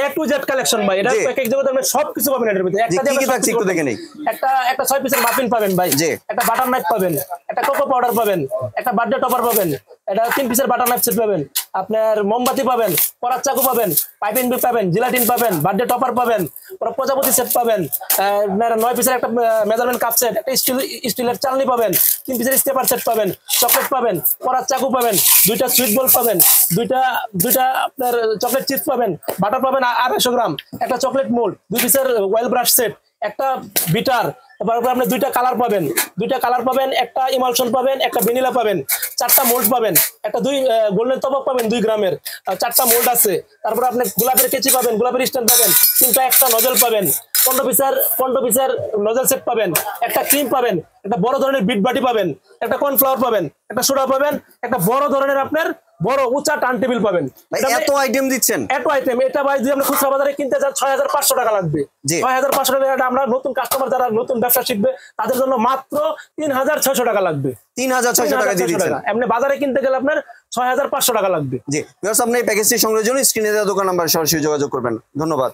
A to Z collection ভাই, এটা package জগতে আপনি সবকিছু পাবেন এর ভিতরে। একটা কি থাকছে একটু দেখে নেই। একটা 6 পিসের মাফিন পাবেন ভাই, একটা বাটার নাইফ পাবেন, একটা কোকো পাউডার পাবেন, একটা বার্থডে টপার পাবেন, এটা 3 পিসের বাটার নাইফ সেট পাবেন, আপনার মোমবাতি পাবেন, করাত চাকু পাবেন, পাইপিং বিপ পাবেন, জিলাটিন পাবেন, বার্থডে টপার পাবেন, প্রজাপতি সেট পাবেন, 9 পিসের একটা মেজারমেন্ট কাপ সেট, একটা স্টিলের চালনি পাবেন, 3 পিসের স্টেপার সেট পাবেন, চকলেট পাবেন, করাত চাকু পাবেন, 2টা সুইট বল পাবেন, দুইটা আপনার চকলেট চিপস পাবেন, বাটার পাবেন 250 গ্রাম, একটা চকলেট মোল্ড, 2 পিসের ওয়েল ব্রাশ সেট, একটা বিটার, তারপর আপনি 2টা কালার পাবেন, একটা ইমালশন পাবেন, একটা ভ্যানিলা পাবেন, 4টা মোল্ড পাবেন, একটা গোল্ডেন তবক পাবেন 2 গ্রামের, 4টা মোল্ড আছে। তারপর আপনি গোলাপের কেচি পাবেন, গোলাপের স্ট্যান্ড পাবেন, 3টা একটা নজল পাবেন, 15 পিসের নজল সেট পাবেন, একটা ক্রিম পাবেন, একটা বড় ধরনের বিট বাটি পাবেন, একটা কর্নফ্লাওয়ার পাবেন, একটা সোডা পাবেন, একটা বড় ধরনের আপনার বড় উঁচা টার্ন টেবিল পাবেন। এত আইটেম দিচ্ছেন, এত আইটেম। এটা ভাই যদি আমরা খুচরা বাজারে কিনতে যান 6500 টাকা লাগবে। 6500 টাকা আমরা নতুন কাস্টমার যারা নতুন ব্যবসা শিখবে তাদের জন্য মাত্র 3600 টাকা লাগবে। 3600 টাকা দিয়ে দিচ্ছেন। এমনি বাজারে কিনতে গেলে আপনার 6500 টাকা লাগবে। জি, আপনি এই প্যাকেজটি সংগ্রহের জন্য স্ক্রিনে দেওয়া দোকান নাম্বার সরাসরি যোগাযোগ করবেন। ধন্যবাদ।